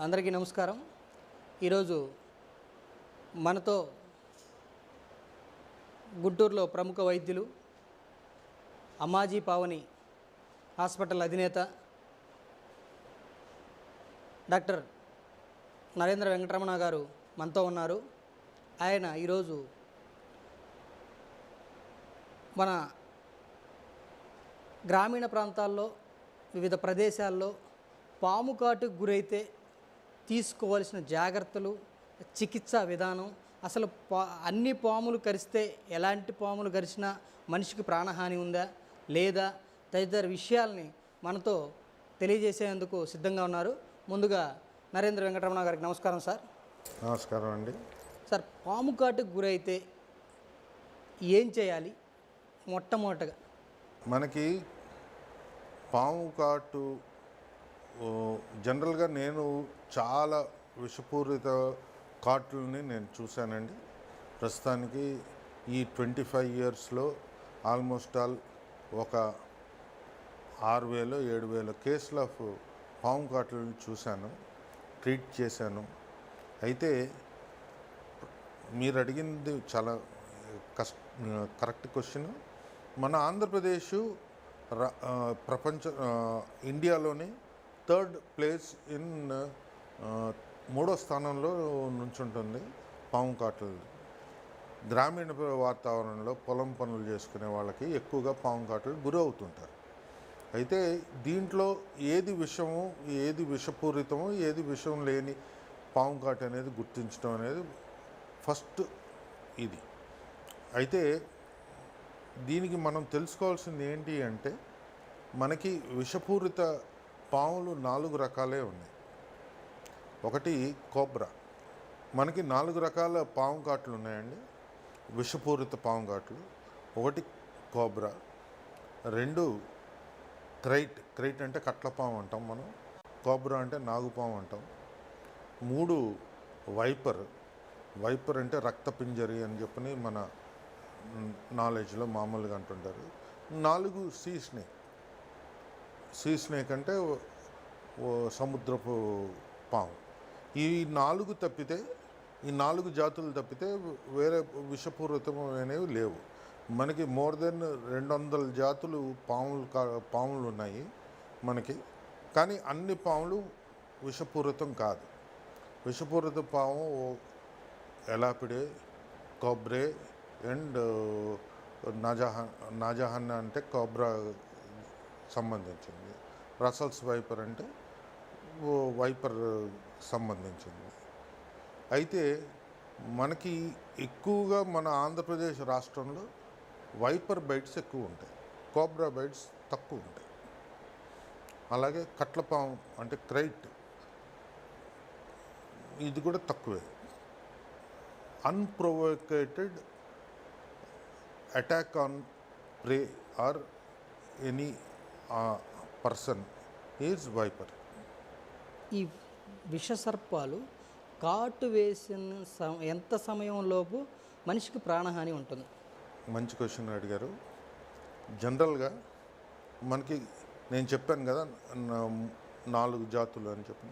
అందరికీ నమస్కారం. ఈరోజు మనతో గుంటూరులో ప్రముఖ వైద్యులు, అమ్మాజీ పావని హాస్పిటల్ అధినేత డాక్టర్ నరేంద్ర వెంకటరమణ గారు మనతో ఉన్నారు. ఆయన ఈరోజు మన గ్రామీణ ప్రాంతాల్లో వివిధ ప్రదేశాల్లో పాము కాటుకు గురైతే తీసుకోవాల్సిన జాగ్రత్తలు, చికిత్సా విధానం, అసలు అన్ని పాములు కరిస్తే ఎలాంటి పాములు కరిచినా మనిషికి ప్రాణహాని ఉందా లేదా తదితర విషయాల్ని మనతో తెలియజేసేందుకు సిద్ధంగా ఉన్నారు. ముందుగా నరేంద్ర వెంకటరమణ గారికి నమస్కారం సార్. నమస్కారం అండి. సార్, పాము కాటుకు గురైతే ఏం చేయాలి? మొట్టమొదటగా మనకి పాము కాటు జనరల్గా నేను చాలా విషపూరిత కాటుల్ని నేను చూశానండి. ప్రస్తుతానికి ఈ 25 ఇయర్స్లో ఆల్మోస్ట్ ఆల్ ఒక 6,000-7,000 కేసులు ఆఫ్ పాము కాటులను చూశాను, ట్రీట్ చేశాను. అయితే మీరు అడిగింది చాలా కరెక్ట్ క్వశ్చన్. మన ఆంధ్రప్రదేశ్ ప్రపంచ ఇండియాలోని 3rd ప్లేస్ ఇన్ 3వ స్థానంలో నుంచుంటుంది పాము కాటులు. గ్రామీణ వాతావరణంలో పొలం పనులు చేసుకునే వాళ్ళకి ఎక్కువగా పాము కాటులు గురవుతుంటారు. అయితే దీంట్లో ఏది విషము, ఏది విషపూరితమో, ఏది విషం లేని పాము కాటు అనేది గుర్తించడం అనేది ఫస్ట్ ఇది. అయితే దీనికి మనం తెలుసుకోవాల్సింది ఏంటి అంటే, మనకి విషపూరిత పాములు 4 రకాలే ఉన్నాయి. ఒకటి కోబ్రా. మనకి 4 రకాల పాము కాట్లు ఉన్నాయండి, విషపూరిత పాము కాట్లు. ఒకటి కోబ్రా, 2 క్రైట్ అంటే కట్లపాము అంటాం మనం, కోబ్రా అంటే నాగుపాము అంటాం. 3 వైపర్ అంటే రక్తపింజరి అని చెప్పని మన నాలెడ్జ్లో మామూలుగా అంటుంటారు. 4 సీ స్నేక్ అంటే సముద్రపు పాము. ఈ 4 తప్పితే, ఈ 4 జాతులు తప్పితే వేరే విషపూరితమైనవి లేవు. మనకి మోర్ దెన్ 200 జాతులు పాములు ఉన్నాయి మనకి. కానీ అన్ని పాములు విషపూరితం కాదు. విషపూరిత పాము ఎలాపిడే, కోబ్రే అండ్ నాజహాన్ అంటే కోబ్రా సంబంధించింది. రసల్స్ వైపర్ అంటే వైపర్ సంబంధించింది. అయితే మనకి ఎక్కువగా మన ఆంధ్రప్రదేశ్ రాష్ట్రంలో వైపర్ బైట్స్ ఎక్కువ ఉంటాయి, కోబ్రా బైట్స్ తక్కువ ఉంటాయి. అలాగే కట్లపాము అంటే క్రైట్, ఇది కూడా తక్కువే. Unprovoked attack on prey or any person is viper. ఈ విషసర్పాలు కాటు వేసిన ఎంత సమయంలోపు మనిషికి ప్రాణహాని ఉంటుంది? మంచి క్వశ్చన్ అడిగారు. జనరల్గా మనకి నేను చెప్పాను కదా 4 జాతులు అని చెప్పి.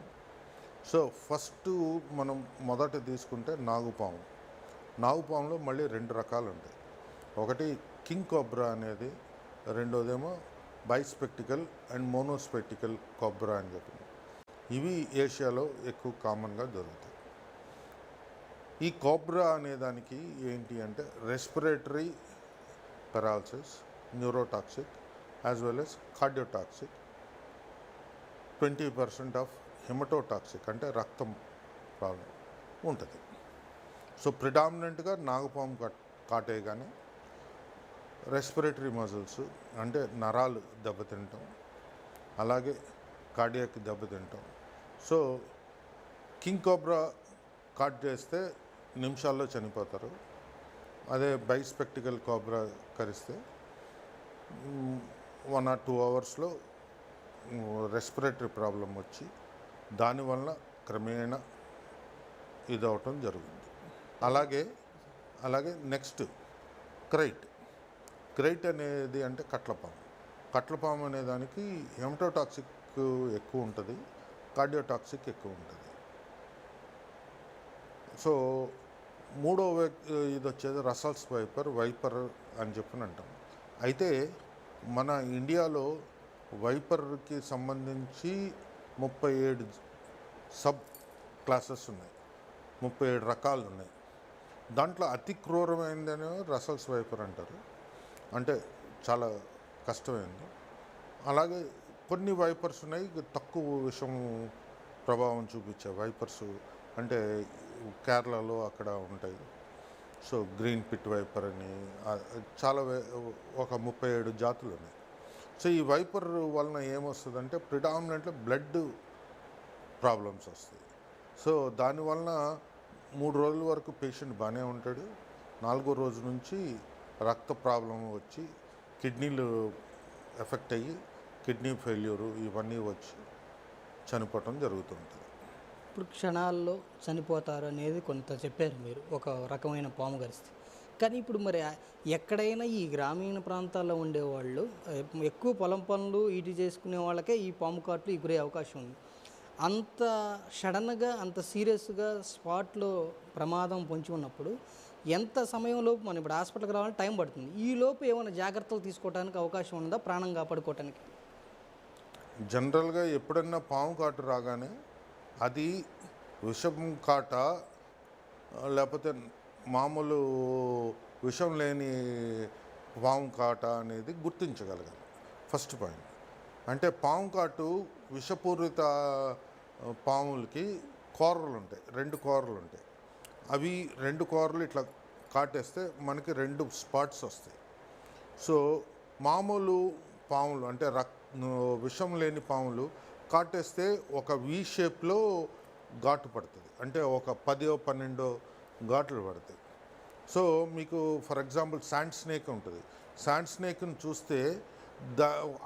సో ఫస్ట్ మనం మొదట తీసుకుంటే నాగుపాములో మళ్ళీ 2 రకాలు ఉంటాయి. ఒకటి కింగ్ కోబ్రా అనేది, రెండోదేమో బైస్పెక్టికల్ అండ్ మోనోస్పెక్టికల్ కోబ్రా అని చెప్పి. ఇవి ఏషియాలో ఎక్కువ కామన్గా దొరుకుతాయి. ఈ కోబ్రా అనేదానికి ఏంటి అంటే respiratory paralysis, neurotoxic as well as cardiotoxic, 20% of haematotoxic అంటే రక్తం ప్రాబ్లం ఉంటుంది. సో ప్రిడామినెంట్గా నాగుపాము కాటే, కానీ రెస్పిరేటరీ మజిల్స్ అంటే నరాలు దెబ్బతింటాం, అలాగే కార్డియాక్ దెబ్బతింటాం. సో కింగ్ కోబ్రా కాట్ చేస్తే నిమిషాల్లో చనిపోతారు. అదే బైస్పెక్టికల్ కోబ్రా కరిస్తే 1 or 2 అవర్స్లో రెస్పిరేటరీ ప్రాబ్లం వచ్చి దానివల్ల క్రమేణా ఇదవటం జరుగుతుంది. అలాగే నెక్స్ట్ క్రైట్ అనేది అంటే కట్లపాము అనే దానికి హెమటోటాక్సిక్ ఎక్కువ ఉంటుంది, కార్డియోటాక్సిక్ ఎక్కువ ఉంటుంది. సో ఇది వచ్చేది రసల్స్ వైపర్ అని చెప్పి అంటాం. అయితే మన ఇండియాలో వైపర్కి సంబంధించి 37 సబ్ క్లాసెస్ ఉన్నాయి, 37 రకాలు ఉన్నాయి. దాంట్లో అతి క్రూరమైనదని రసల్స్ వైపర్ అంటారు, అంటే చాలా కష్టమైంది. అలాగే కొన్ని వైపర్స్ ఉన్నాయి తక్కువ విషం ప్రభావం చూపించే వైపర్స్, అంటే కేరళలో అక్కడ ఉంటాయి. సో గ్రీన్ పిట్ వైపర్ అని చాలా ఒక 37 జాతులు ఉన్నాయి. సో ఈ వైపర్ వలన ఏమొస్తుందంటే ప్రిడామినెంట్లీ బ్లడ్ ప్రాబ్లమ్స్ వస్తాయి. సో దానివలన 3 రోజుల వరకు పేషెంట్ బాగానే ఉంటాడు. 4వ రోజు నుంచి రక్త ప్రాబ్లం వచ్చి కిడ్నీలు ఎఫెక్ట్ అయ్యి కిడ్నీ ఫెయిల్యూరు ఇవన్నీ వచ్చి చనిపోవటం జరుగుతుంటుంది. ఇప్పుడు క్షణాల్లో చనిపోతారు అనేది కొంత చెప్పారు మీరు, ఒక రకమైన పాము కరిస్తే. కానీ ఇప్పుడు మరి ఎక్కడైనా ఈ గ్రామీణ ప్రాంతాల్లో ఉండేవాళ్ళు ఎక్కువ పొలం పనులు ఇటు చేసుకునే వాళ్ళకే ఈ పాము కాట్లు గురే అవకాశం ఉంది. అంత సడన్గా అంత సీరియస్గా స్పాట్లో ప్రమాదం పొంచి ఉన్నప్పుడు ఎంత సమయంలోపు మనం ఇప్పుడు హాస్పిటల్కి రావాలంటే టైం పడుతుంది. ఈ లోపు ఏమైనా జాగ్రత్తలు తీసుకోవడానికి అవకాశం ఉందా ప్రాణం కాపాడుకోవటానికి? జనరల్గా ఎప్పుడన్నా పాము కాటు రాగానే అది విషం కాట లేకపోతే మామూలు విషం లేని పాము కాట అనేది గుర్తించగలగాలి. ఫస్ట్ పాయింట్ అంటే పాము కాటు విషపూరిత పాములకి కూరలు ఉంటాయి, 2 కూరలు ఉంటాయి. అవి 2 కూరలు ఇట్లా కాటేస్తే మనకి 2 స్పాట్స్ వస్తాయి. సో మామూలు పాములు అంటే విషం లేని పాములు కాటేస్తే ఒక వి షేప్లో ఘాటు పడుతుంది, అంటే ఒక 10-12 ఘాట్లు పడతాయి. సో మీకు ఫర్ ఎగ్జాంపుల్ శాండ్ స్నేక్ ఉంటుంది. శాండ్ స్నేక్ని చూస్తే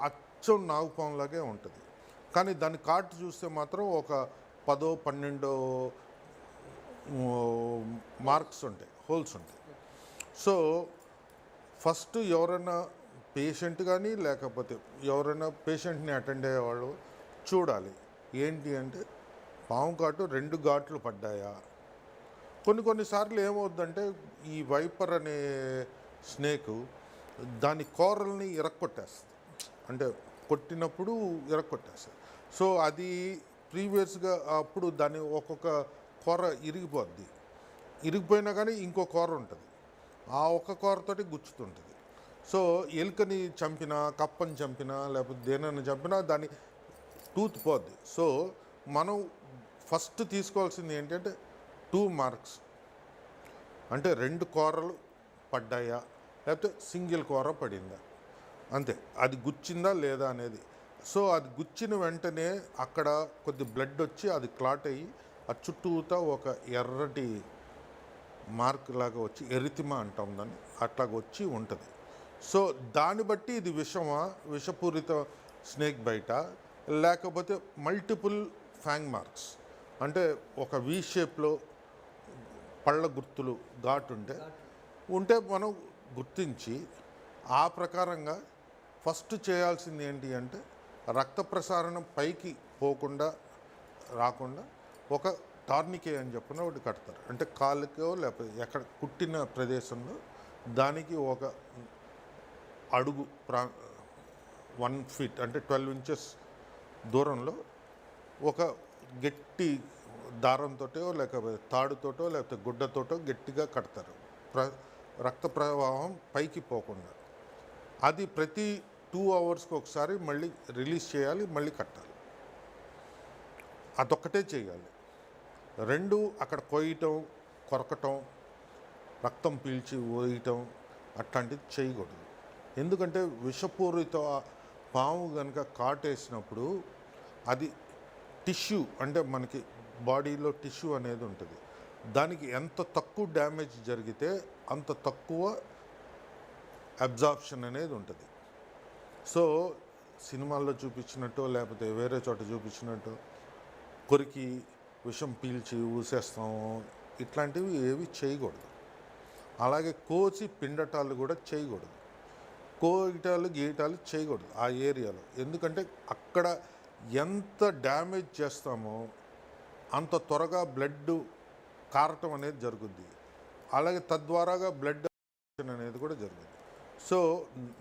అచ్చం నాగుపాములాగే ఉంటుంది, కానీ దాని కాటు చూస్తే మాత్రం ఒక 10-12 మార్క్స్ ఉంటాయి, హోల్స్ ఉంటాయి. సో ఫస్ట్ ఎవరైనా పేషెంట్ కానీ లేకపోతే ఎవరైనా పేషెంట్ని అటెండ్ అయ్యేవాళ్ళు చూడాలి ఏంటి అంటే పాము కాటు 2 ఘాట్లు పడ్డాయా. కొన్నిసార్లు ఏమవుద్దంటే ఈ వైపర్ అనే స్నేకు దాని కూరల్ని ఇరక్కొట్టేస్తుంది, అంటే కొట్టినప్పుడు ఇరక్కొట్టేస్తుంది. సో అది ప్రీవియస్గా అప్పుడు దాని ఒక్కొక్క కూర ఇరిగిపోయినా కానీ ఇంకో కూర ఉంటుంది, ఆ ఒక్క కూరతోటి గుచ్చుతుంటుంది. సో ఎలుకని చంపినా కప్పని చంపినా లేకపోతే దేనిని చంపినా దాని టూత్ పోద్ది. సో మనం ఫస్ట్ తీసుకోవాల్సింది ఏంటంటే 2 మార్క్స్, అంటే 2 కూరలు పడ్డాయా లేకపోతే సింగిల్ కూర పడిందా, అంతే. అది గుచ్చిందా లేదా అనేది. సో అది గుచ్చిన వెంటనే అక్కడ కొద్ది బ్లడ్ వచ్చి అది క్లాట్ అయ్యి ఆ చుట్టూతా ఒక ఎర్రటి మార్క్ లాగా వచ్చి ఎరితిమా అంటాం దాన్ని, అట్లాగ వచ్చి ఉంటుంది. సో దాన్ని బట్టి ఇది విషపూరిత స్నేక్ బయట లేకపోతే మల్టిపుల్ ఫ్యాంగ్ మార్క్స్, అంటే ఒక వి షేప్లో పళ్ళ గుర్తులు ఘాటు ఉంటే మనం గుర్తించి ఆ ప్రకారంగా ఫస్ట్ చేయాల్సింది ఏంటి అంటే రక్త ప్రసారణం పైకి రాకుండా ఒక టార్నికే అని చెప్పిన ఒకటి కడతారు, అంటే కాలుకో లేకపోతే ఎక్కడ కుట్టిన ప్రదేశంలో దానికి ఒక అడుగు 1 ఫీట్ అంటే 12 ఇంచెస్ దూరంలో ఒక గట్టి దారంతో లేకపోతే తాడుతోటో లేకపోతే గుడ్డతోటో గట్టిగా కడతారు, రక్త ప్రవాహం పైకి పోకుండా. అది ప్రతి 2 అవర్స్కి ఒకసారి మళ్ళీ రిలీజ్ చేయాలి, మళ్ళీ కట్టాలి. అదొక్కటే చేయాలి. 2 అక్కడ కొయ్యటం, కొరకటం, రక్తం పీల్చి పోయటం అట్లాంటిది చేయకూడదు. ఎందుకంటే విషపూరిత పాము కనుక కాటేసినప్పుడు అది టిష్యూ, అంటే మనకి బాడీలో టిష్యూ అనేది ఉంటుంది, దానికి ఎంత తక్కువ డ్యామేజ్ జరిగితే అంత తక్కువ అబ్జార్ప్షన్ అనేది ఉంటుంది. సో సినిమాల్లో చూపించినట్టు లేకపోతే వేరే చోట చూపించినట్టు కొరికి విషం పీల్చి ఊసేస్తాము ఇట్లాంటివి ఏవి చేయకూడదు. అలాగే కోసి పిండటాలు కూడా చేయకూడదు, కోయటాలు గీయటాలు చేయకూడదు ఆ ఏరియాలో. ఎందుకంటే అక్కడ ఎంత డ్యామేజ్ చేస్తామో అంత త్వరగా బ్లడ్ కారటం అనేది జరుగుద్ది. అలాగే తద్వారాగా బ్లడ్ అనేది కూడా జరుగుద్ది. సో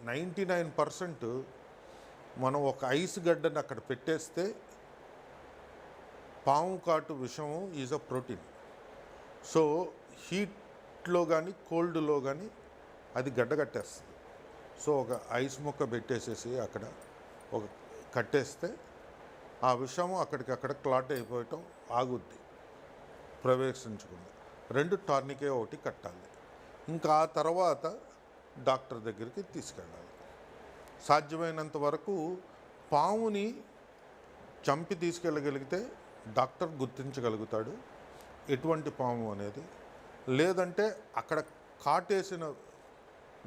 99% మనం ఒక ఐస్ గడ్డని అక్కడ పెట్టేస్తే పాము కాటు విషము ఈజ్ అ ప్రోటీన్. సో హీట్లో కానీ కోల్డ్లో కానీ అది గడ్డగట్టేస్తుంది. సో ఒక ఐస్ ముక్క పెట్టేసేసి అక్కడ ఒక కట్టేస్తే ఆ విషము అక్కడికక్కడ క్లాట్ అయిపోవటం ఆగుద్ది ప్రవేశించకుండా. 2 టార్నికే ఒకటి కట్టాలి. ఇంకా ఆ తర్వాత డాక్టర్ దగ్గరికి తీసుకెళ్ళాలి. సాధ్యమైనంత వరకు పాముని చంపి తీసుకెళ్ళగలిగితే డాక్టర్ గుర్తించగలుగుతాడు ఎటువంటి పాము అనేది. లేదంటే అక్కడ కాటేసిన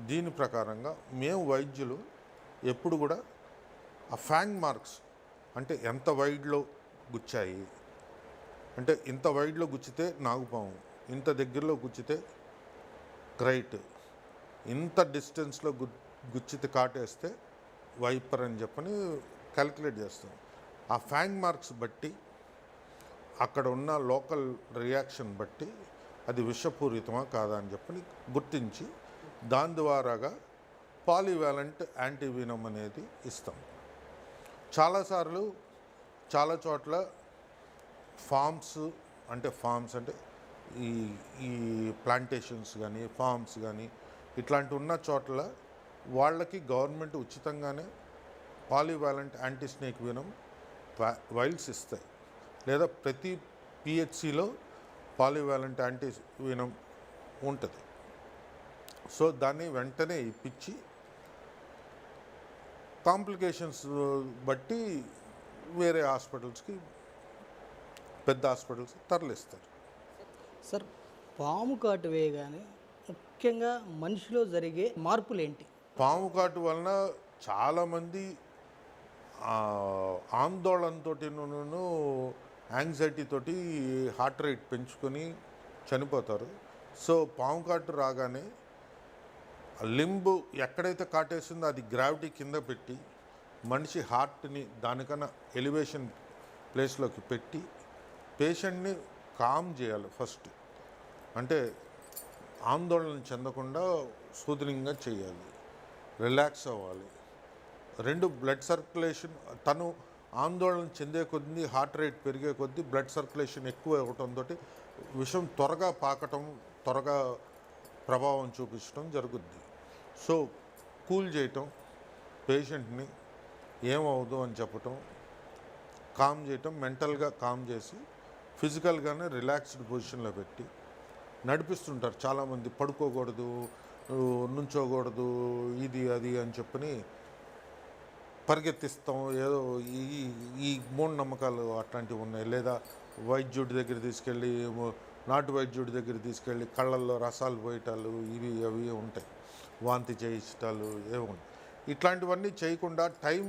దీని ప్రకారంగా మేము వైద్యులు ఎప్పుడు కూడా ఆ ఫ్యాంగ్ మార్క్స్ అంటే ఎంత వైడ్లో గుచ్చాయి, అంటే ఇంత వైడ్లో గుచ్చితే నాగుపాము, ఇంత దగ్గరలో గుచ్చితే క్రైట్, ఇంత డిస్టెన్స్లో గుచ్చితే కాటేస్తే వైపర్ అని చెప్పని క్యాలిక్యులేట్ చేస్తాం. ఆ ఫ్యాంగ్ మార్క్స్ బట్టి అక్కడ ఉన్న లోకల్ రియాక్షన్ బట్టి అది విషపూరితమా కాదా అని చెప్పని గుర్తించి దాని ద్వారాగా పాలివాలెంట్ యాంటీవీనం అనేది ఇస్తాం. చాలాసార్లు చాలా చోట్ల ఫామ్స్ అంటే ఈ ఈ ప్లాంటేషన్స్ కానీ ఫామ్స్ కానీ ఇట్లాంటి ఉన్న చోట్ల వాళ్ళకి గవర్నమెంట్ ఉచితంగానే పాలివాలెంట్ యాంటీ స్నేక్ వీనం వైల్స్ ఇస్తాయి. లేదా ప్రతి పిహెచ్సిలో పాలివాలెంట్ యాంటీ వీనం ఉంటుంది. సో దాన్ని వెంటనే ఇప్పించి కాంప్లికేషన్స్ బట్టి వేరే హాస్పిటల్స్కి, పెద్ద హాస్పిటల్స్కి తరలిస్తారు. సార్, పాము కాటు వేయగానే ముఖ్యంగా మనిషిలో జరిగే మార్పులు ఏంటి? పాము కాటు వలన చాలామంది ఆందోళనతోటిను యాంగ్జైటీతోటి హార్ట్ రేట్ పెంచుకొని చనిపోతారు. సో పాము కాటు రాగానే లింబు ఎక్కడైతే కాటేసిందో అది గ్రావిటీ కింద పెట్టి మనిషి హార్ట్ని దానికన్నా ఎలివేషన్ ప్లేస్లోకి పెట్టి పేషెంట్ని కామ్ చేయాలి. ఫస్ట్ అంటే ఆందోళన చెందకుండా సూదనంగా చేయాలి, రిలాక్స్ అవ్వాలి. 2 బ్లడ్ సర్క్యులేషన్, తను ఆందోళన చెందే కొద్దీ హార్ట్ రేట్ పెరిగే కొద్దీ బ్లడ్ సర్క్యులేషన్ ఎక్కువ అవ్వటంతో విషం త్వరగా పాకటం, త్వరగా ప్రభావం చూపించడం జరుగుద్ది. సో కూల్ చేయటం, పేషెంట్ని ఏమవుదు అని చెప్పటం, కామ్ చేయటం, మెంటల్గా కామ్ చేసి ఫిజికల్గానే రిలాక్స్డ్ పొజిషన్లో పెట్టి నడిపిస్తుంటారు. చాలామంది పడుకోకూడదు, నుంచోకూడదు, ఇది అది అని చెప్పని పరిగెత్తిస్తాం. ఏదో ఈ మూఢనమ్మకాలు అట్లాంటివి ఉన్నాయి. లేదా వైద్యుడి దగ్గర తీసుకెళ్ళి, నాటు వైద్యుడి దగ్గర తీసుకెళ్ళి కళ్ళల్లో రసాలు పోయటాలు, ఇవి అవి ఉంటాయి, వాంతి చేయించటాలు ఏవి ఉంటాయి. ఇట్లాంటివన్నీ చేయకుండా, టైం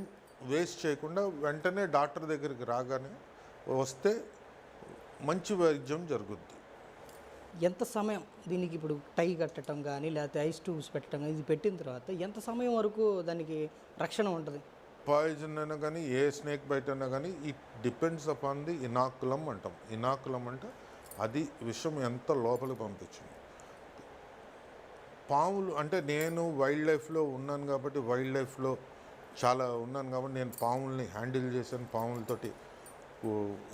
వేస్ట్ చేయకుండా వెంటనే డాక్టర్ దగ్గరికి రాగానే వస్తే మంచి వైద్యం జరుగుద్ది. ఎంత సమయం దీనికి ఇప్పుడు టై కట్టడం కానీ లేకపోతే ఐస్ ట్యూబ్స్ పెట్టడం కానీ ఇది పెట్టిన తర్వాత ఎంత సమయం వరకు దానికి రక్షణ ఉంటుంది? పాయిజన్ అయినా కానీ ఏ స్నేక్ బైట్ అయినా కానీ ఇట్ డిపెండ్స్ అపాన్ ది ఇనాకులం అంటాం. ఇనాకులం అంటే అది విషం ఎంత లోపలికి పంపించింది. పాములు అంటే నేను వైల్డ్ లైఫ్లో ఉన్నాను కాబట్టి, నేను పాముల్ని హ్యాండిల్ చేశాను. పాములతోటి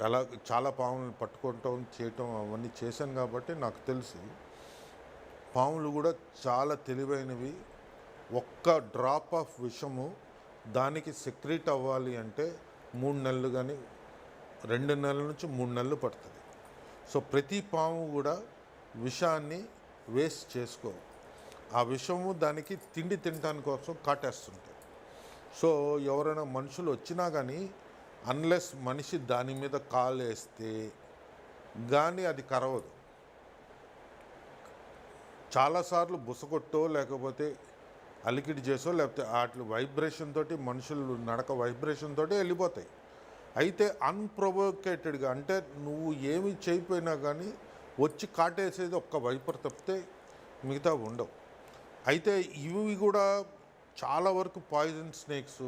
ఎలా చాలా పాములను పట్టుకోవటం, చేయటం అవన్నీ చేశాను కాబట్టి నాకు తెలుసు. పాములు కూడా చాలా తెలివైనవి. ఒక్క డ్రాప్ ఆఫ్ విషము దానికి సెక్రీట్ అవ్వాలి అంటే 3 నెలలు కానీ 2 నెలల నుంచి 3 నెలలు పడుతుంది. సో ప్రతి పాము కూడా విషాన్ని వేస్ట్ చేసుకో, ఆ విషము దానికి తిండి తినడానికి కోసం కాటేస్తుంటాయి. సో ఎవరైనా మనుషులు వచ్చినా కానీ అన్లెస్ మనిషి దాని మీద కాలు వేస్తే కానీ అది కరవదు. చాలాసార్లు బుసకొట్టో లేకపోతే అలికిడి చేసో లేకపోతే వాటి వైబ్రేషన్ తోటి, మనుషులు నడక వైబ్రేషన్ తోటి వెళ్ళిపోతాయి. అయితే అన్ప్రొవోకేటెడ్గా అంటే నువ్వు ఏమి చేయకపోయినా కానీ వచ్చి కాటేసేది ఒక్క వైపర్ తప్పితే మిగతా ఉండవు. అయితే ఇవి కూడా చాలా వరకు పాయిజన్ స్నేక్స్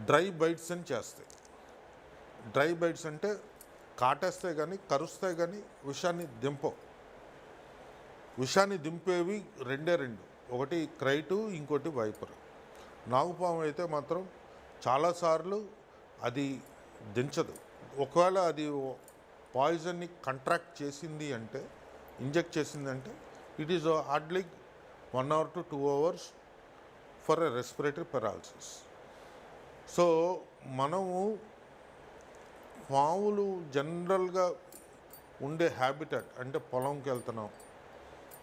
డ్రై బైట్స్ అని చేస్తాయి. డ్రై బైట్స్ అంటే కాటేస్తాయి కానీ కరుస్తాయి కానీ విషాన్ని దింపవు. విషాన్ని దింపేవి రెండు, ఒకటి క్రైటు, ఇంకోటి వైపర్. నాగుపాము అయితే మాత్రం చాలాసార్లు అది దించదు. ఒకవేళ అది పాయిజన్ని కంట్రాక్ట్ చేసింది అంటే, ఇంజెక్ట్ చేసింది అంటే, it is hardly 1 hour to 2 hours for a respiratory paralysis. So మనము పాములు జనరల్గా ఉండే హ్యాబిటెట్ అంటే పొలంకి వెళ్తున్నాం,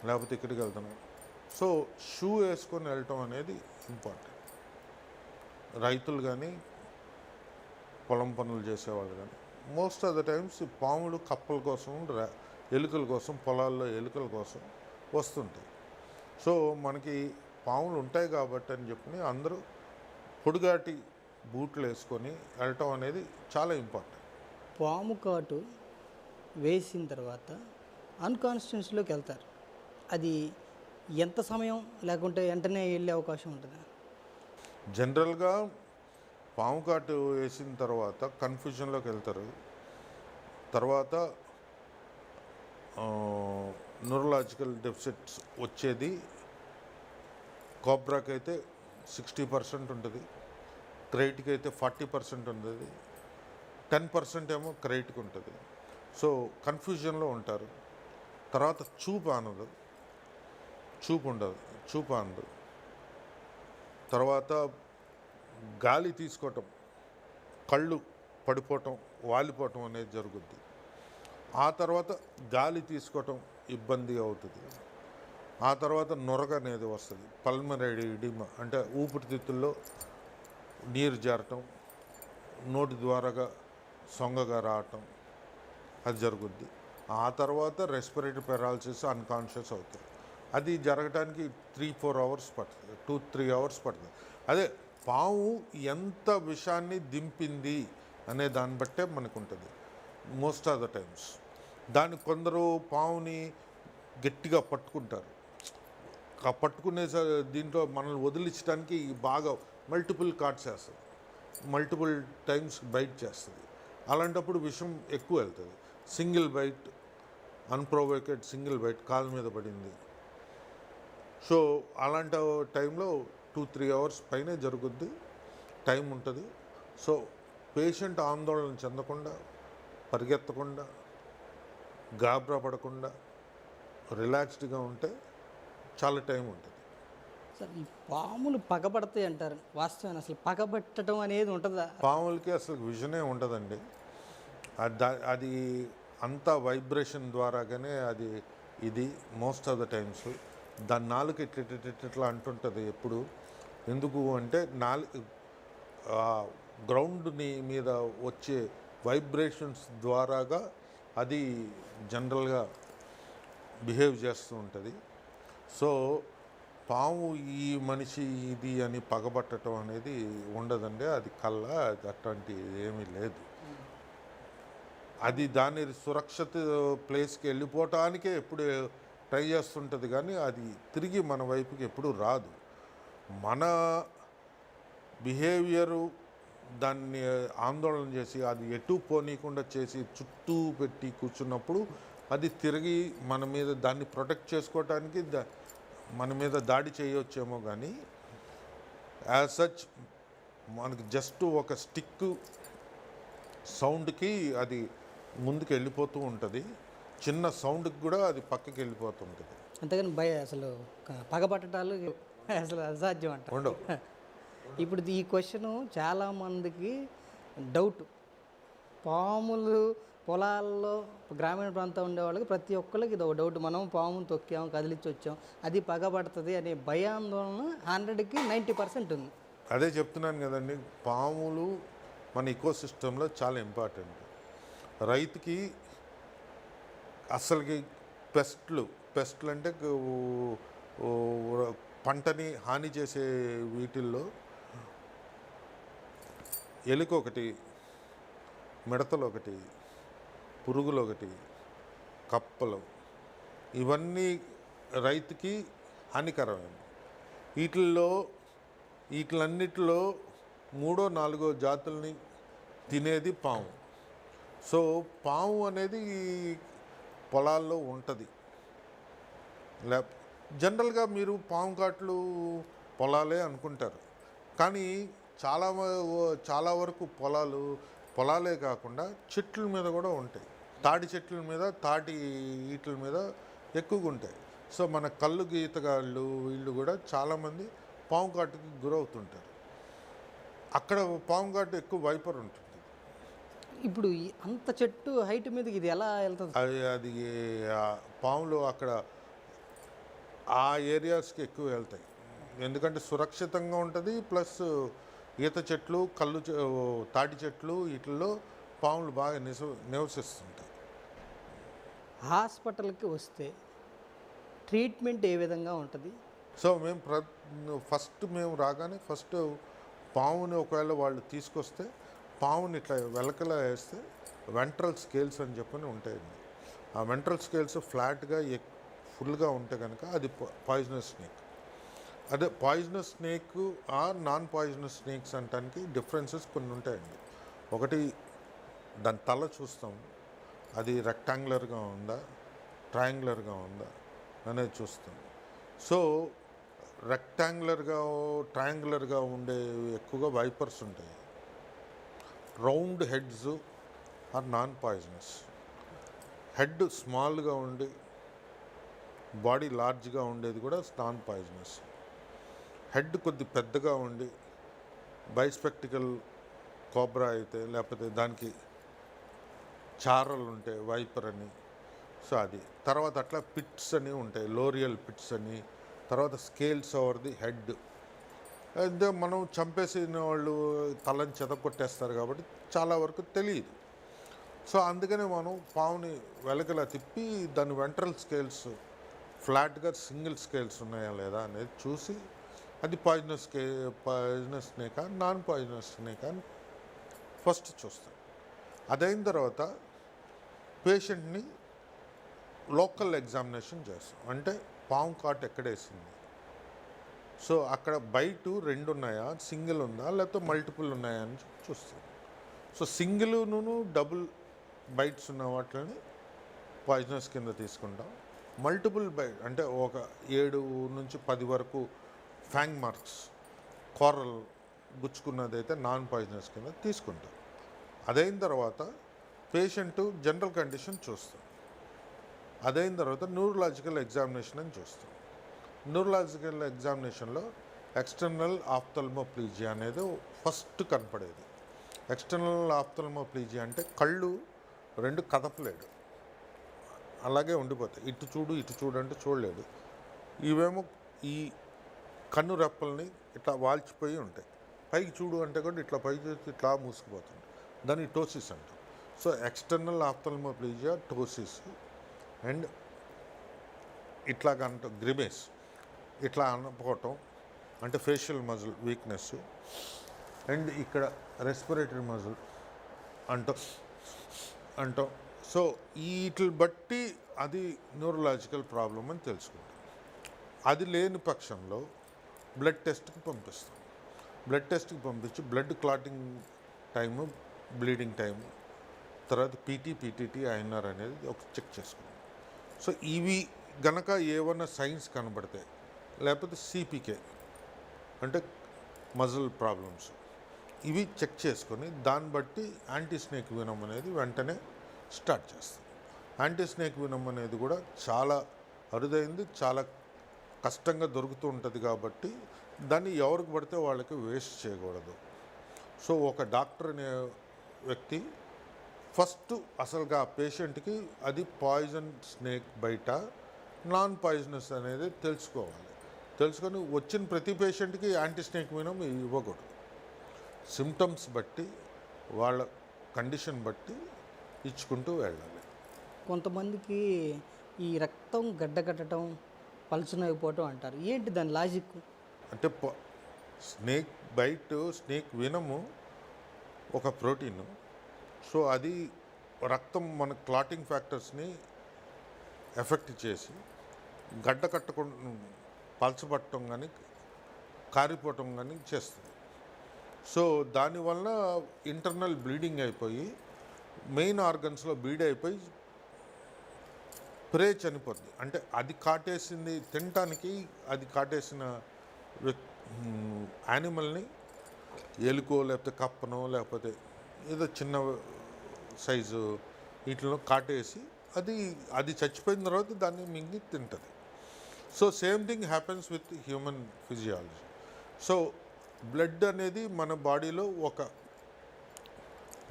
లేకపోతే ఇక్కడికి వెళ్తున్నాం, సో షూ వేసుకొని వెళ్ళటం అనేది ఇంపార్టెంట్. రైతులు కానీ పొలం పనులు చేసేవాళ్ళు కానీ మోస్ట్ ఆఫ్ ద టైమ్స్ పాములు కప్పల కోసం, ఎలుకల కోసం, పొలాల్లో ఎలుకల కోసం వస్తుంటాయి. సో మనకి పాములు ఉంటాయి కాబట్టి అని చెప్పి అందరూ పొడిగాటి బూట్లు వేసుకొని వెళ్ళటం అనేది చాలా ఇంపార్టెంట్. పాము కాటు వేసిన తర్వాత అన్కాన్స్టిట్యూన్స్లోకి వెళ్తారు. అది ఎంత సమయం లేకుంటే వెంటనే వెళ్ళే అవకాశం ఉంటుందా? జనరల్గా పాము కాటు వేసిన తర్వాత కన్ఫ్యూజన్లోకి వెళ్తారు. తర్వాత న్యూరలాజికల్ డెఫిసిట్స్ వచ్చేది కోబ్రాకి అయితే 60% ఉంటుంది, క్రైట్కి అయితే 40% ఉంటుంది, 10% ఏమో క్రైట్కి ఉంటుంది. సో కన్ఫ్యూజన్లో ఉంటారు. తర్వాత చూపు ఆనదు, చూపు ఆనదు. తర్వాత గాలి తీసుకోవటం, కళ్ళు పడిపోవటం, వాలిపోవటం అనేది జరుగుద్ది. ఆ తర్వాత గాలి తీసుకోవటం ఇబ్బంది అవుతుంది. ఆ తర్వాత నొరగ అనేది వస్తుంది, పల్మనరీ ఎడిమా అంటే ఊపిరితిత్తుల్లో నీరు జారటం, నోటి ద్వారాగా సొంగగా రావటం అది జరుగుద్ది. ఆ తర్వాత రెస్పిరేటరీ పెరాలసిస్, అన్కాన్షియస్ అవుతుంది. అది జరగడానికి 3-4 hours పడుతుంది, 2-3 hours పడుతుంది. అదే పాము ఎంత విషాన్ని దింపింది అనే దాన్ని బట్టే మనకు ఉంటుంది మోస్ట్ ఆఫ్ ద టైమ్స్. దాన్ని కొందరు పాముని గట్టిగా పట్టుకుంటారు, పట్టుకునే దీంట్లో మనల్ని వదిలించడానికి బాగా మల్టిపుల్ కాట్స్ వేస్తుంది, మల్టిపుల్ టైమ్స్ బైట్ చేస్తుంది. అలాంటప్పుడు విషం ఎక్కువ వెళ్తుంది. సింగిల్ బైట్, అన్ప్రొవోకేడ్ సింగిల్ బైట్ కాలు మీద పడింది. సో అలాంటి టైంలో 2-3 hours పైనే జరుగుద్ది, టైం ఉంటుంది. సో పేషెంట్ ఆందోళన చెందకుండా, పరిగెత్తకుండా, గాబరా పడకుండా రిలాక్స్డ్గా ఉంటే చాలా టైం ఉంటుంది. సార్, ఈ పాములు పగబడతాయి అంటారు, వాస్తవం అసలు పగబట్టడం అనేది ఉంటుందా? పాములకి అసలు విజనే ఉండదండి. అది అంతా వైబ్రేషన్ ద్వారాగానే అది ఇది మోస్ట్ ఆఫ్ ద టైమ్స్. దాని నాలుగు ఇట్లా అంటుంటుంది ఎప్పుడు. ఎందుకు అంటే గ్రౌండ్ని మీద వచ్చే వైబ్రేషన్స్ ద్వారాగా అది జనరల్గా బిహేవ్ చేస్తూ ఉంటుంది. సో పాము ఈ మనిషి ఇది అని పగబట్టడం అనేది ఉండదండి. అది కళ్ళ అట్లాంటి ఏమీ లేదు. అది దాని సురక్షిత ప్లేస్కి వెళ్ళిపోవటానికే ఎప్పుడు ట్రై చేస్తుంటుంది, కానీ అది తిరిగి మన వైపుకి ఎప్పుడు రాదు. మన బిహేవియరు దాన్ని ఆందోళన చేసి అది ఎటు పోనీయకుండా చేసి చుట్టూ పెట్టి కూర్చున్నప్పుడు అది తిరిగి మన మీద దాన్ని ప్రొటెక్ట్ చేసుకోవటానికి మన మీద దాడి చేయవచ్చేమో, కానీ యాజ్ సచ్ మనకి జస్ట్ ఒక స్టిక్ సౌండ్కి అది ముందుకు వెళ్ళిపోతూ ఉంటుంది. చిన్న సౌండ్కి కూడా అది పక్కకి వెళ్ళిపోతుంటుంది. అంతేగాని అసలు పగబట్టడాలు అసలు అసాధ్యం అంట. ఉండవు. ఇప్పుడు ఈ క్వశ్చన్ చాలామందికి డౌట్. పాములు పొలాల్లో గ్రామీణ ప్రాంతం ఉండే వాళ్ళకి ప్రతి ఒక్కరికి ఇది ఒక డౌట్. మనం పామును తొక్కాం, కదిలించి వచ్చాం, అది పగబడుతుంది అనే భయాందోళన 100కి 90% ఉంది. అదే చెప్తున్నాను కదండి, పాములు మన ఇకోసిస్టంలో చాలా ఇంపార్టెంట్. రైతుకి అసలుకి పెస్ట్లు అంటే పంటని హాని చేసే వీటిల్లో ఎలుక ఒకటి, మిడతలు ఒకటి, పురుగులు ఒకటి, కప్పలు, ఇవన్నీ రైతుకి హానికరమైనవి. వీటిలన్నిటిలో 3-4 జాతుల్ని తినేది పాము. సో పాము అనేది పొలాల్లో ఉంటుంది. లే జనరల్గా మీరు పాము కాట్లు పొలాలే అనుకుంటారు, కానీ చాలా వరకు పొలాలే కాకుండా చెట్ల మీద కూడా ఉంటాయి. తాటి చెట్ల మీద, తాటి ఈటల మీద ఎక్కువగా ఉంటాయి. సో మన కళ్ళు గీతగాళ్ళు వీళ్ళు కూడా చాలామంది పాము కాటుకి గురవుతుంటారు. అక్కడ పాము కాటు ఎక్కువ వైపర్ ఉంటుంది. ఇప్పుడు అంత చెట్టు హైట్ మీదకి ఇది ఎలా వెళ్తుంది? అది ఆ పాములు అక్కడ ఆ ఏరియాస్కి ఎక్కువ వెళ్తాయి, ఎందుకంటే సురక్షితంగా ఉంటుంది. ప్లస్ ఈత చెట్లు, తాటి చెట్లు వీటిల్లో పాములు బాగా నివసిస్తుంటాయి. హాస్పిటల్కి వస్తే ట్రీట్మెంట్ ఏ విధంగా ఉంటుంది? సో మేము రాగానే ఫస్ట్ పాముని ఒకవేళ వాళ్ళు తీసుకొస్తే పాముని ఇట్లా వెలకలా వేస్తే వెంట్రల్ స్కేల్స్ అని చెప్పని ఉంటాయండి. ఆ వెంట్రల్ స్కేల్స్ ఫ్లాట్గా ఫుల్గా ఉంటే కనుక అది పాయిజనస్ స్నేక్. అదే poisonous snake non poisonous snakes అనడానికి డిఫరెన్సెస్ కొన్ని ఉంటాయండి. ఒకటి, దాని తల చూస్తాం, అది రెక్టాంగులర్గా ఉందా, ట్రయాంగులర్గా ఉందా అనేది చూస్తాం. సో ట్రయాంగులర్గా ఉండే ఎక్కువగా వైపర్స్ ఉంటాయి. Round heads are non poisonous. Head స్మాల్గా ఉండి బాడీ లార్జ్గా ఉండేది కూడా నాన్ పాయిజనస్. హెడ్ కొద్ది పెద్దగా ఉండి బైస్పెక్టికల్ కోబ్రా అయితే, లేకపోతే దానికి చారలు ఉంటాయి వైపర్ అని. సో అది తర్వాత అట్లా పిట్స్ అని ఉంటాయి, లోరియల్ పిట్స్ అని. తర్వాత స్కేల్స్ ఓవర్ ది హెడ్. అంటే మనం చంపేసిన వాళ్ళు తలని చెదకొట్టేస్తారు కాబట్టి చాలా వరకు తెలియదు. సో అందుకనే మనం పావుని వెలకలా తిప్పి దాని వెంట్రల్ స్కేల్స్ ఫ్లాట్గా సింగిల్ స్కేల్స్ ఉన్నాయా లేదా అనేది చూసి అది పాయిజనస్ స్నేకా నాన్ పాయిజనస్ స్నేకా అని ఫస్ట్ చూస్తాం. అదైన తర్వాత పేషెంట్ని లోకల్ ఎగ్జామినేషన్ చేస్తాం. అంటే పాము కాటు ఎక్కడేసింది, సో అక్కడ బైటు 2 ఉన్నాయా, సింగిల్ ఉందా, లేకపోతే మల్టిపుల్ ఉన్నాయా అని చూస్తాం. సో సింగిల్ను డబుల్ బైట్స్ ఉన్న వాటిని పాయిజనస్ కింద తీసుకుంటాం. మల్టిపుల్ బైట్ అంటే ఒక 7 నుంచి 10 వరకు ఫ్యాంగ్ మార్క్స్, కోరల్ గుచ్చుకున్నదైతే నాన్ పాయిజనస్ కింద తీసుకుంటాం. అదైన తర్వాత పేషెంట్ జనరల్ కండిషన్ చూస్తాం. అదైన తర్వాత న్యూరలాజికల్ ఎగ్జామినేషన్ అని చూస్తాం. న్యూరలాజికల్ ఎగ్జామినేషన్లో ఎక్స్టర్నల్ ఆఫ్థల్మోప్లీజియా అనేది ఫస్ట్ కనపడేది. ఎక్స్టర్నల్ ఆఫ్థల్మోప్లీజియా అంటే కళ్ళు 2 కదపలేడు, అలాగే ఉండిపోతాయి. ఇటు చూడు అంటే చూడలేడు. ఇవేమో ఈ కన్ను రెప్పల్ని ఇట్లా వాల్చిపోయి ఉంటాయి. పైకి చూడు అంటే కూడా ఇట్లా పైకి చూసి ఇట్లా మూసుకుపోతుంది. దాన్ని టోసిస్ అంటాం. సో ఎక్స్టర్నల్ ఆఫ్థల్మోప్లీజియా, టోసిస్ అండ్ ఇట్లాగంట గ్రిమేస్, ఇట్లా అనుకోవటం అంటే ఫేషియల్ మజిల్ వీక్నెస్, అండ్ ఇక్కడ రెస్పిరేటరీ మజిల్ అంటాం. సో వీటిని బట్టి అది న్యూరలాజికల్ ప్రాబ్లం అని తెలుసుకుంటాం. అది లేని పక్షంలో బ్లడ్ టెస్ట్కి పంపిస్తాం. బ్లడ్ టెస్ట్కి పంపించి blood clotting time, bleeding time, తర్వాత పీటీటీ ఐఎన్ఆర్ అనేది ఒక చెక్ చేసుకుంటాం. సో ఇవి గనక ఏమన్నా సైన్స్ కనబడతాయి, లేకపోతే సిపికే అంటే మజిల్ ప్రాబ్లమ్స్, ఇవి చెక్ చేసుకొని దాన్ని బట్టి యాంటీ స్నేక్ వినం అనేది వెంటనే స్టార్ట్ చేస్తాం. యాంటీ స్నేక్ వినం అనేది కూడా చాలా అరుదైంది, చాలా కష్టంగా దొరుకుతూ ఉంటుంది కాబట్టి దాన్ని ఎవరికి పడితే వాళ్ళకి వేస్ట్ చేయకూడదు. సో ఒక డాక్టర్ అనే వ్యక్తి ఫస్ట్ అసలుగా ఆ పేషెంట్కి అది పాయిజన్ స్నేక్ బయట నాన్ పాయిజనస్ అనేది తెలుసుకొని వచ్చిన ప్రతి పేషెంట్కి యాంటీ స్నేక్ వినం ఇవ్వకూడదు. సిమ్టమ్స్ బట్టి, వాళ్ళ కండిషన్ బట్టి ఇచ్చుకుంటూ వెళ్ళాలి. కొంతమందికి ఈ రక్తం గడ్డకట్టడం, పలుచనైపోవటం అంటారు. ఏంటి దాని లాజిక్? అంటే స్నేక్ బైట్, స్నేక్ వినము ఒక ప్రోటీన్. సో అది రక్తం మన క్లాటింగ్ ఫ్యాక్టర్స్ని ఎఫెక్ట్ చేసి గడ్డ కట్టకుండా పలచబట్టడం కానీ కారిపోవటం కానీ చేస్తుంది. సో దానివల్ల ఇంటర్నల్ బ్లీడింగ్ అయిపోయి మెయిన్ ఆర్గన్స్లో బీడైపోయి ప్రే చనిపోద్ది. అంటే అది కాటేసింది తినటానికి, అది కాటేసిన యానిమల్ని ఎలుకో లేకపోతే కప్పనో లేకపోతే ఏదో చిన్న సైజు వీటిలో కాటేసి అది అది చచ్చిపోయిన తర్వాత దాన్ని మింగి తింటుంది. So same thing happens with human physiology. So blood అనేది మన బాడీలో ఒక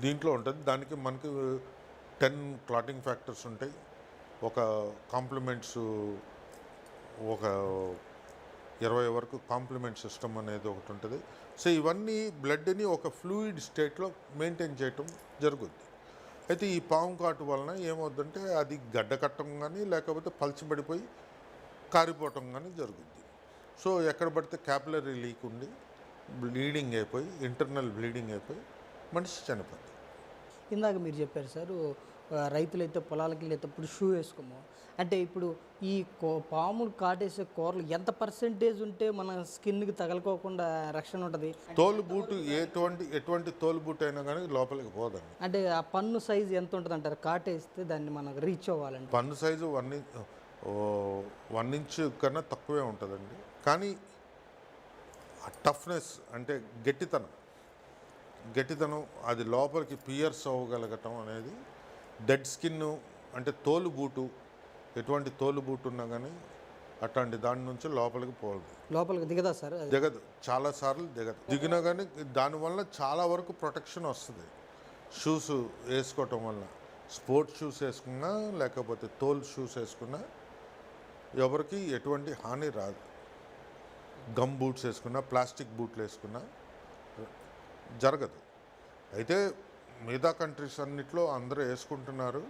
దీంట్లో ఉంటుంది. దానికి మనకి 10 క్లాటింగ్ ఫ్యాక్టర్స్ ఉంటాయి. ఒక కాంప్లిమెంట్స్ ఒక 20 వరకు కాంప్లిమెంట్ సిస్టమ్ అనేది ఒకటి ఉంటుంది. సో ఇవన్నీ బ్లడ్ని ఒక ఫ్లూయిడ్ స్టేట్లో మెయింటైన్ చేయటం జరుగుద్ది. అయితే ఈ పాము కాటు వలన ఏమవుతుందంటే అది గడ్డ కట్టడం కానీ లేకపోతే పలచబడిపోయి కారిపోవటం కానీ జరుగుద్ది. సో ఎక్కడ పడితే క్యాపిలరీ లీక్ ఉండి బ్లీడింగ్ అయిపోయి ఇంటర్నల్ బ్లీడింగ్ అయిపోయి మనిషి చనిపోతుంది. ఇందాక మీరు చెప్పారు సార్, రైతులైతే పొలాలకి వెళ్ళేటప్పుడు షూ వేసుకోము అంటే ఇప్పుడు ఈ పాములు కాటేసే కూరలు ఎంత పర్సెంటేజ్ ఉంటే మన స్కిన్కి తగలకోకుండా రక్షణ ఉంటుంది? తోలు బూటు ఎటువంటి తోలు బూట్ అయినా కానీ లోపలికి పోదండి. అంటే ఆ పన్ను సైజు ఎంత ఉంటుంది అంటారు కాటేస్తే దాన్ని మనకు రీచ్ అవ్వాలంటే? పన్ను సైజు 1 ఇంచ్ కన్నా తక్కువే ఉంటుందండి. కానీ ఆ టఫ్నెస్ అంటే గట్టితనం అది లోపలికి పియర్స్ అవ్వగలగటం అనేది డెడ్ స్కిన్ అంటే తోలు బూటు ఎటువంటి తోలు బూటు ఉన్నా కానీ అట్లాంటి దాని నుంచి లోపలికి దిగదా సార్? దిగదు, చాలాసార్లు దిగదు. దిగినా కానీ దానివల్ల చాలా వరకు ప్రొటెక్షన్ వస్తుంది షూస్ వేసుకోవటం వల్ల. స్పోర్ట్స్ షూస్ వేసుకున్నా లేకపోతే తోలు షూస్ వేసుకున్నా ఎవరికి ఎటువంటి హాని రాదు. గమ్ బూట్స్ వేసుకున్నా ప్లాస్టిక్ బూట్లు వేసుకున్నా జరగదు. అయితే మిగతా కంట్రీస్ అన్నిట్లో అందరూ వేసుకుంటున్నారు.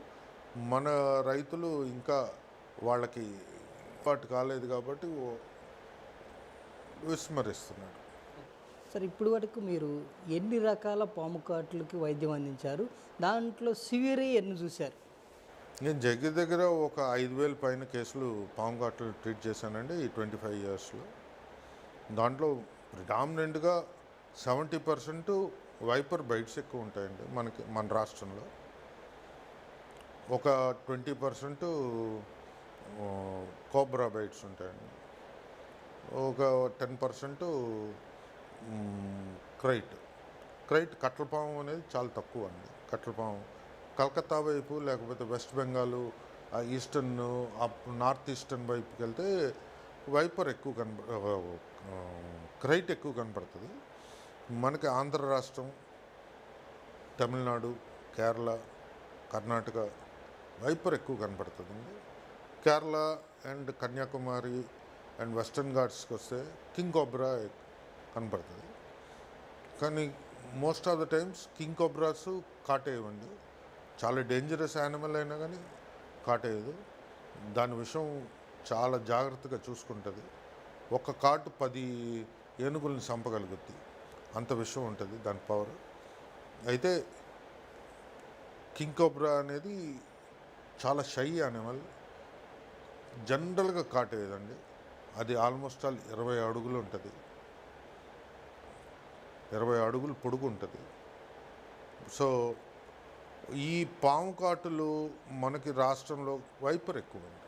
మన రైతులు ఇంకా వాళ్ళకి పాటు కాలేదు కాబట్టి విస్మరిస్తున్నారు. సార్ ఇప్పుడు వరకు మీరు ఎన్ని రకాల పాము కాట్లకి వైద్యం అందించారు? దాంట్లో సివియర్ ఎన్ని చూశారు? నేను దగ్గర ఒక 5,000 పైన కేసులు పాము కాట్లు ట్రీట్ చేశానండి ఈ 25 ఇయర్స్లో. దాంట్లో ప్రిడామినెంట్గా 70% వైపర్ బైట్స్ ఎక్కువ ఉంటాయండి మన రాష్ట్రంలో. ఒక 20% కోబ్రా బైట్స్ ఉంటాయండి. ఒక 10% క్రైట్ కట్లపాము అనేది చాలా తక్కువ అండి. కట్లపాము కలకత్తా వైపు లేకపోతే west Bengal eastern north eastern వైపుకి వెళ్తే వైపర్ ఎక్కువ క్రైట్ ఎక్కువ కనపడుతుంది. మనకి ఆంధ్ర రాష్ట్రం, తమిళనాడు, కేరళ, కర్ణాటక వైపర్ ఎక్కువ కనపడుతుందండి. Kerala and Kanyakumari and western ఘాట్స్కి వస్తే కింగ్ కోబ్రా కనపడుతుంది. కానీ most of the times king cobras కాటేయవండి. చాలా డేంజరస్ యానిమల్ అయినా కానీ కాటేయదు. దాని విషయం చాలా జాగ్రత్తగా చూసుకుంటుంది. ఒక కాటు 10 ఏనుగుల్ని చంపగలుగుద్ది, అంత విషయం ఉంటుంది దాని పవర్. అయితే కింగ్ కోబ్రా అనేది చాలా షై యానిమల్, జనరల్గా కాటేయదండి. అది ఆల్మోస్ట్ 20 అడుగులు ఉంటుంది, 20 అడుగులు పొడుగు ఉంటుంది. సో ఈ పాము కాటులు మనకి రాష్ట్రంలో వైపర్ ఎక్కువ ఉంది.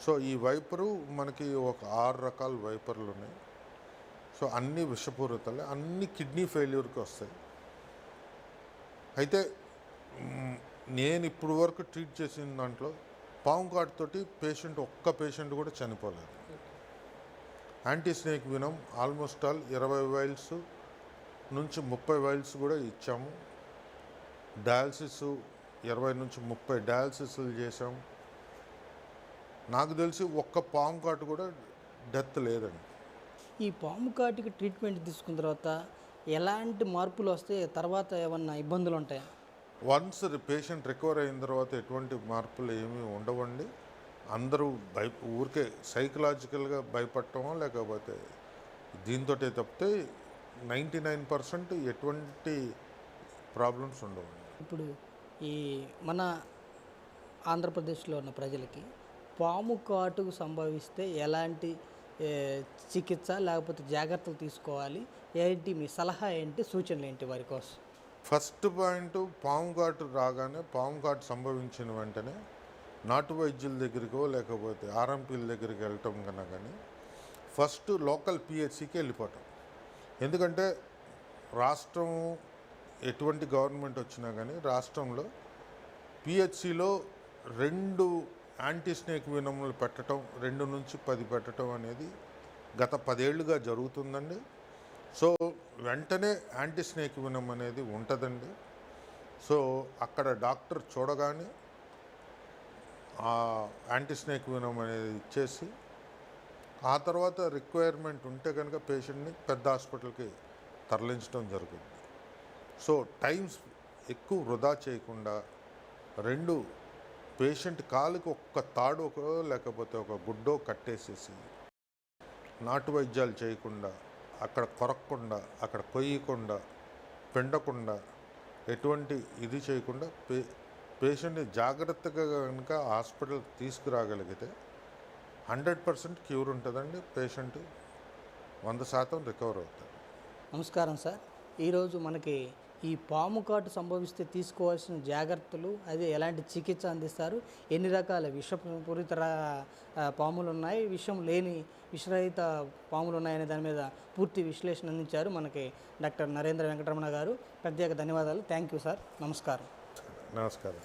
సో ఈ వైపరు మనకి ఒక 6 రకాల వైపర్లు ఉన్నాయి. సో అన్ని విషపూరితలే, అన్ని కిడ్నీ ఫెయిల్యూర్కి వస్తాయి. అయితే నేను ఇప్పుడు వరకు ట్రీట్ చేసిన దాంట్లో పాము కాటుతోటి ఒక్క పేషెంట్ కూడా చనిపోలేదు. యాంటీ స్నేక్ వినం ఆల్మోస్ట్ 20 వైల్స్ నుంచి 30 వైల్స్ కూడా ఇచ్చాము. డయాలసిస్ 20 నుంచి 30 డయాలసిస్లు చేసాం. నాకు తెలిసి ఒక్క పాము కాటు కూడా డెత్ లేదండి. ఈ పాము కాటుకి ట్రీట్మెంట్ తీసుకున్న తర్వాత ఎలాంటి మార్పులు వస్తాయి? తర్వాత ఏమన్నా ఇబ్బందులు ఉంటాయా? వన్స్ పేషెంట్ రికవర్ అయిన తర్వాత ఎటువంటి మార్పులు ఏమీ ఉండవండి. అందరూ ఊరికే సైకలాజికల్గా భయపడటమో లేకపోతే దీంతో తప్పితే 99% ఎటువంటి ప్రాబ్లమ్స్ ఉండవండి. ఇప్పుడు ఈ మన ఆంధ్రప్రదేశ్లో ఉన్న ప్రజలకి పాము కాటుకు సంభవిస్తే ఎలాంటి చికిత్స లేకపోతే జాగ్రత్తలు తీసుకోవాలి ఏంటి? మీ సలహా ఏంటి, సూచనలు ఏంటి వారి కోసం? ఫస్ట్ పాయింట్, పాము కాటు రాగానే, పాము కాటు సంభవించిన వెంటనే నాటు వైద్యుల దగ్గరికో లేకపోతే ఆర్ఎంపీల దగ్గరికి వెళ్ళటం కన్నా కానీ ఫస్ట్ లోకల్ పిహెచ్సికి వెళ్ళిపోవటం. ఎందుకంటే రాష్ట్రం ఎటువంటి గవర్నమెంట్ వచ్చినా కానీ రాష్ట్రంలో పిహెచ్సిలో 2 యాంటీ స్నేక్ వినములు పెట్టడం, 2 నుంచి 10 పెట్టడం అనేది గత 10 ఏళ్ళుగా జరుగుతుందండి. సో వెంటనే యాంటీ స్నేక్ వినం అనేది ఉంటుందండి. సో అక్కడ డాక్టర్ చూడగానే ఆ యాంటీ స్నేక్ వినం అనేది ఇచ్చేసి ఆ తర్వాత రిక్వైర్మెంట్ ఉంటే కనుక పేషెంట్ని పెద్ద హాస్పిటల్కి తరలించడం జరుగుతుంది. సో టైమ్స్ ఎక్కువ వృధా చేయకుండా 2 పేషెంట్ కాలుకి ఒక్క తాడు లేకపోతే ఒక గుడ్డో కట్టేసేసి నాటు వైద్యాలు చేయకుండా, అక్కడ కొరక్కుండా, అక్కడ కొయ్యకుండా, పెండకుండా, ఎటువంటి ఇది చేయకుండా పేషెంట్ని జాగ్రత్తగా కనుక హాస్పిటల్కి తీసుకురాగలిగితే 100% క్యూర్ ఉంటుందండి. పేషెంట్ 100% రికవర్ అవుతారు. నమస్కారం సార్. ఈరోజు మనకి ఈ పాము కాటు సంభవిస్తే తీసుకోవాల్సిన జాగ్రత్తలు, అదే ఎలాంటి చికిత్స అందిస్తారు, ఎన్ని రకాల విషపూరిత పాములు ఉన్నాయి, విషం లేని విషరహిత పాములు ఉన్నాయనే దాని మీద పూర్తి విశ్లేషణ అందించారు మనకి డాక్టర్ నరేంద్ర వెంకటరమణ గారు. ప్రత్యేక ధన్యవాదాలు. Thank you sir. నమస్కారం. నమస్కారం.